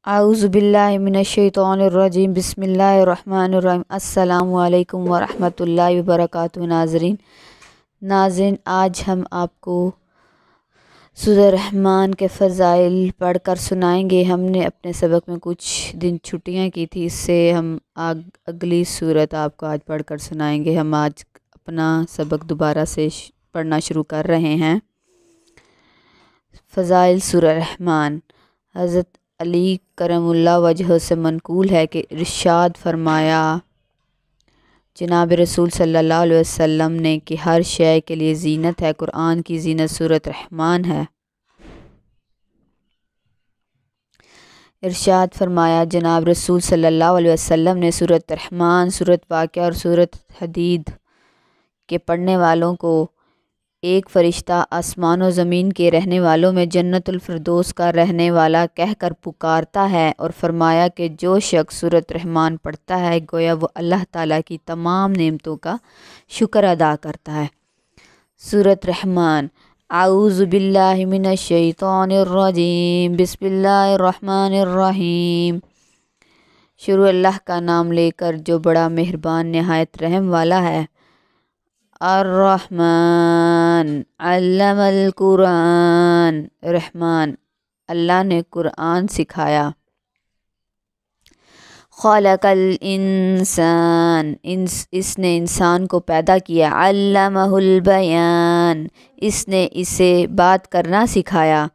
आऊज़ु बिल्लाहि मिनश्शैतानिर्रजीम बिस्मिल्लाहिर्रहमानिर्रहीम अस्सलामु अलैकुम वरहमतुल्लाहि वबरकातुहू। नाज़रीन, आज हम आपको सूरह रहमान के फ़ज़ाइल पढ़कर सुनाएंगे। हमने अपने सबक में कुछ दिन छुट्टियां की थी, इससे हम अगली सूरत आपको आज पढ़कर सुनाएंगे। हम आज अपना सबक दोबारा से पढ़ना शुरू कर रहे हैं। फ़ज़ाइल सूरह रहमान। हज़रत अली करमुल्लाह वजह से मनकूल है कि इरशाद फरमाया जनाब रसूल सल्लल्लाहु अलैहि वसल्लम ने कि हर शय के लिए ज़ीनत है, कुरान की ज़ीनत सूरत रहमान है। इरशाद फरमाया जनाब रसूल सल्लल्लाहु अलैहि वसल्लम ने सूरत रहमान, सूरत वाक़िया और सूरत हदीद के पढ़ने वालों को एक फ़रिश्ता आसमान और ज़मीन के रहने वालों में जन्नतुल फ़िरदौस का रहने वाला कहकर पुकारता है, और फरमाया कि जो शख्स सूरत रहमान पढ़ता है गोया वो अल्लाह ताला की तमाम नेमतों का शुक्र अदा करता है। सूरत रहमान। आऊज़ु बिल्लाहि मिनश्शैतानिर्रजीम बिस्मिल्लाहिर्रहमानिर्रहीम। शुरू अल्लाह का नाम लेकर जो बड़ा मेहरबान नहायत रहम वाला है। अर्रहमान अल्लमल कुरान। रहमान, अल्लाह ने कुरान सिखाया। खलकल इंसान, इसने इंसान को पैदा किया। अल्लमहुल बयान, इसने इसे बात करना सिखाया।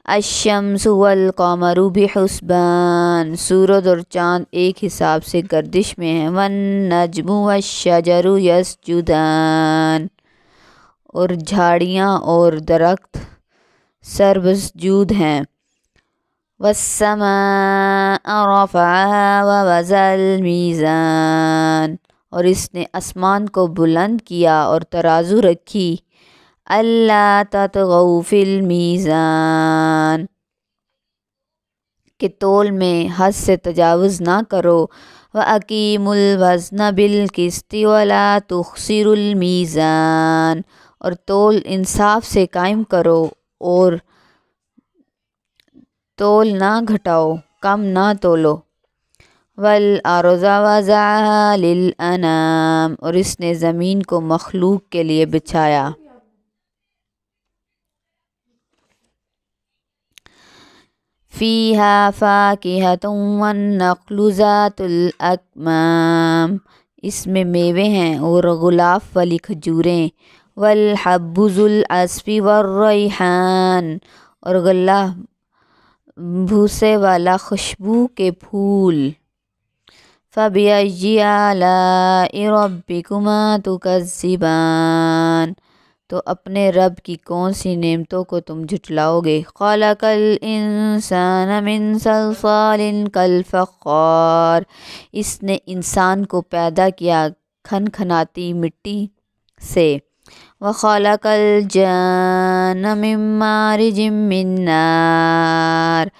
अश्शम्सु वल क़मरु बिहुस्बान, सूरज और चाँद एक हिसाब से गर्दिश में हैं। वन नज्मु वश्शजरु यसजुदान, और झाड़ियाँ और दरख्त सर्वसजूद हैं। वस्समाअ रफ़अहा व वज़ल मीज़ान, और इसने आसमान को बुलंद किया और तराजू रखी। अल्ला ततगौ फिल मीज़ान, कि तोल में हद से तजावुज़ ना करो। व अकीमुल वज़्न बिल क़िस्ति वला तुख़सिरुल मीज़ान, और तोल इंसाफ से कायम करो और तोल ना घटाओ, कम ना तोलो। वल अर्ज़ वज़अहा लिल अनाम, और इसने ज़मीन को मखलूक के लिए बिछाया। फ़ीहा फ़ाकिहतुन वन्नख़्लु ज़ातुल अकमाम, इसमें मेवे हैं और गुलाफ वाली खजूरें। वल हब्बु ज़ुल अस्फ़ि वर्रैहान, और गल्ला भूसे वाला खुशबू के फूल। फ़बिअय्यि आलाइ रब्बिकुमा तुकज़्ज़िबान, तो अपने रब की कौन सी नेमतों को तुम झुटलाओगे। खलकल इंसान मिन सलसालिन कल फ़ख़्ख़ार, इसने इंसान को पैदा किया खनखनाती मिट्टी से। व खलकल जान्न मिन मारिजिम मिन नार,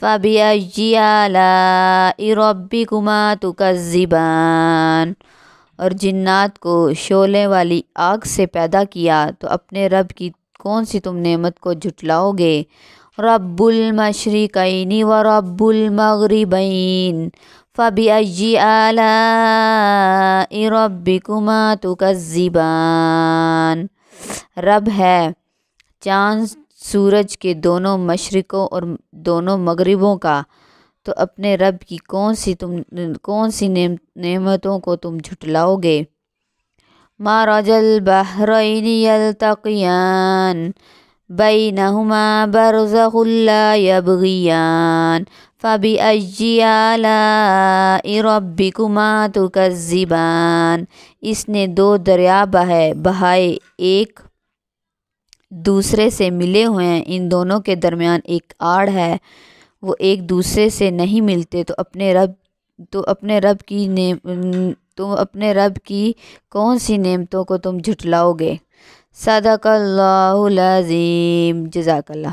फ़बिअय्यि आलाइ रब्बिकुमा तुकज़्ज़िबान, और जिन्नात को शोले वाली आग से पैदा किया, तो अपने रब की कौन सी तुम नेमत को झुटलाओगे। रब्बुल मशरिक़ैनि व रब्बुल मग़रिबैन, फ़बिअय्यि आलाइ रब्बिकुमा तुकज़्ज़िबान, रब है चाँद सूरज के दोनों मशरिक़ों और दोनों मग़रिबों का, तो अपने रब की कौन सी नेमतों को तुम झुटलाओगे। मरजल बहरैनि यल्तक़ियान, बैनहुमा बरज़ख़ुन ला यबग़ियान, फ़बिअय्यि आलाइ रब्बिकुमा तुकज़्ज़िबान, इसने दो दरिया बहाए एक दूसरे से मिले हुए हैं, इन दोनों के दरमियान एक आड़ है, वो एक दूसरे से नहीं मिलते, तो अपने रब की कौन सी नेमतों को तुम झुटलाओगे। सदक़ल्लाहुल अज़ीम। जज़ाकल्लाह।